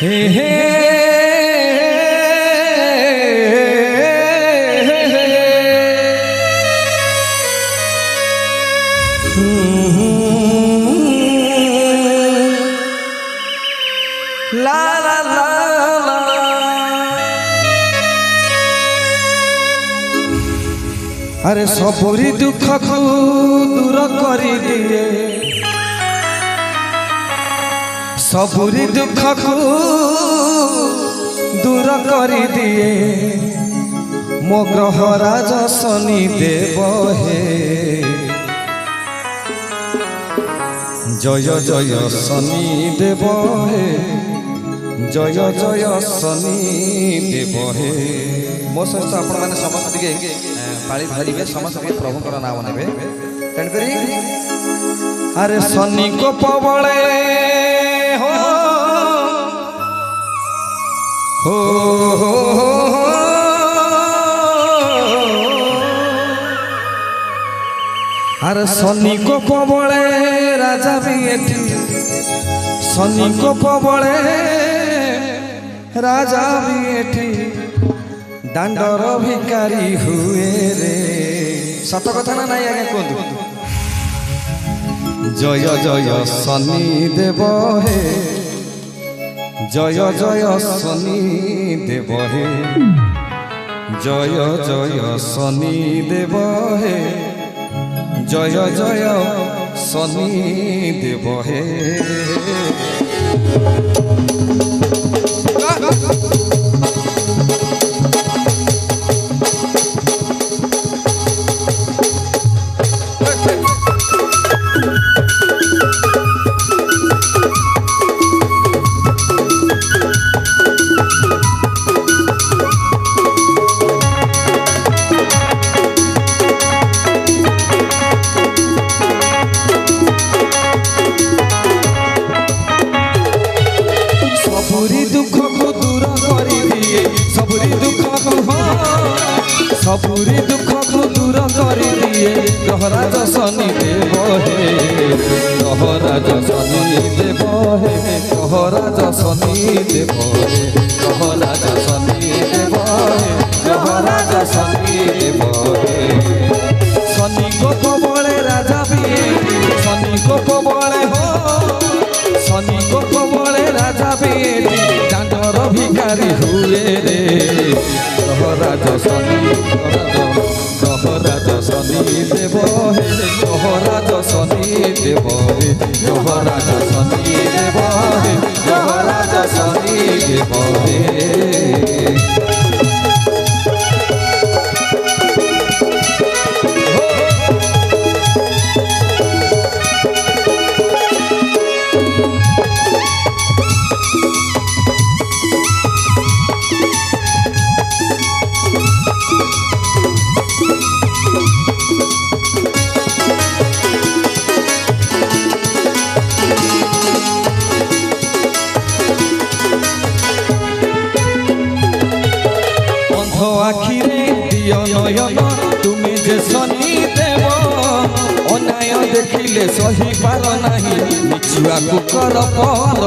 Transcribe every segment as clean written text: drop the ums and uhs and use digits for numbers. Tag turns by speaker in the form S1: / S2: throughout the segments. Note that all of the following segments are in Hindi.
S1: हे हे ला ला ला अरे सबरी दुख को दूर कर दिए सबरी दुख को दूर कर दिए मो ग्रह राज शनि देव हे जय जय शनि देव हे जय जय शनि देव हे मो सहित आपण मैंने समस्त पाली धरिवे समस्त प्रभुंर नाम नेबे तेणुकरी अरे शनि को पवळे हो हो हो अरे शनि को पवळे राजा भी एठी शनि को पवळे राजा भी एठी दांडर भिकारी हुए रे सत कथा ना नहीं आगे कहतु जय जय शनि देव हे जय जय शनि देव हे जय जय शनि देव हे जय जय शनि देव हे सबुरी दुख को दूर कर दिए गहराज शनि देव हे गहराज शनि देव हे गहराज शनि देव हे गहराज शनि देव हे गहराज शनि देव हे शनि को पवळे राजा भी शनि को पवळे हो शनि को पवळे राजा भी दांडर भिखारी हुए रे गहराज शनि गहराज शनि देव हे गहराज शनि देव हे गहराज शनि देव हे गहराज शनि देव हे आखिरे दियो नयन तुम्हें जे शनि देव अन्याय देखिले सही पार नहीं मिछुआ कुकर पर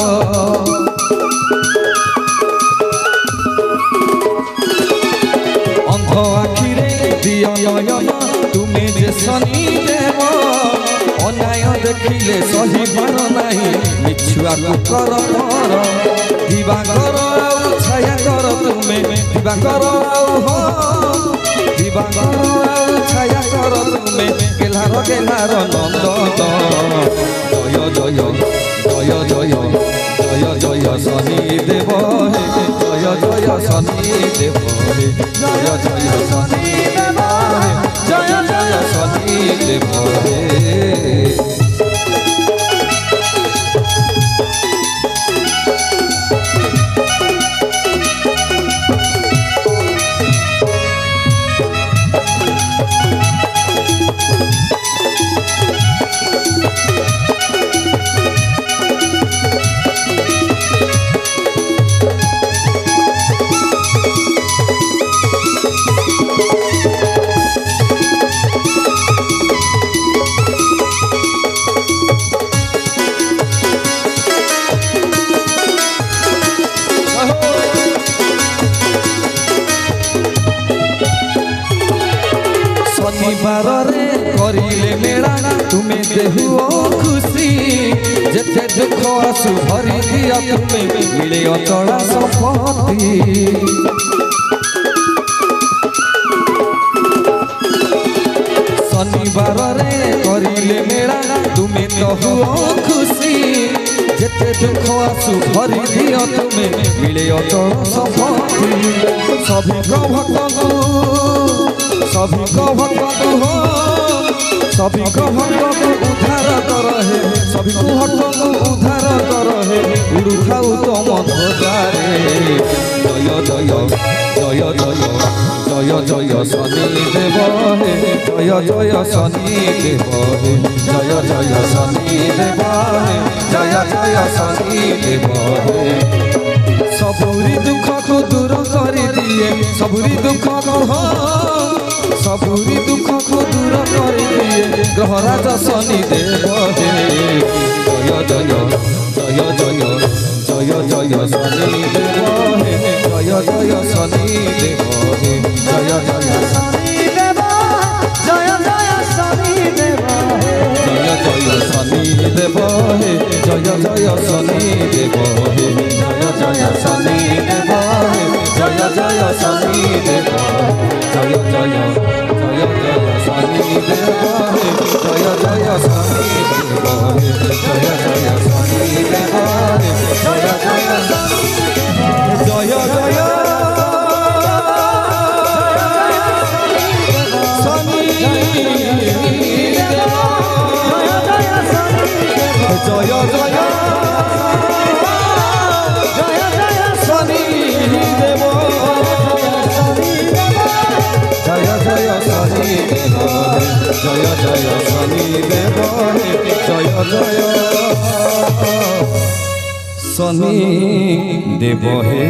S1: अंध आखिरे दियो नयन तुम्हें जे शनि देव अन्याय देखिले सही पार नहीं मिछुआ कुकर पर दिवाकर छाया कर तुम्हें दिवाकर दिवाकर छाया कर तुम्हें गेलार गेलार नंदन जय जय जय जय जय जय शनि देव हे जय जय शनि देव हे जय जय शनि देव हे जय जय शनि देव हे तुम्हें देहुओ खुशी जेते दुख आसु भरी दिया तुम्हें मिले अचला संपत्ति शनिवार रे करिले मेला तुम्हें तो हुओ खुशी जेते दुख आसु भरी दिया तुम्हें मिले अचल संपत्ति सभी को भक्त हो सभी को भक्त उद्धार कर है सभी को भक्त उद्धार कर है उड़ू खाऊ तुम ध्वजारे जय जय जय जय जय जय शनि देव हे जय जय शनि देव हे जय जय शनि देव हे जय जय शनि देव हे सबुरी दुख को दूर कर दिए सबुरी दुख को सबुरी दुख को दूर कर दिए ग्रहराज शनि देव हे जय जय जय जय जय जय शनि देव हे जय जय शनि देव हे जय जय शनि देव जय जय शनि देव हे जय जय शनि देव हे जय जय शनि देव हे जय जय शनि देव हे जय जय शनि देव जय जय जय जय शनि देव हे जय जय शनि देव हे जय जय शनि देव हे जय जय जय जय जय जय शनि देव जय जय शनि देव जय जय शनि देव जय जय शनि देव हे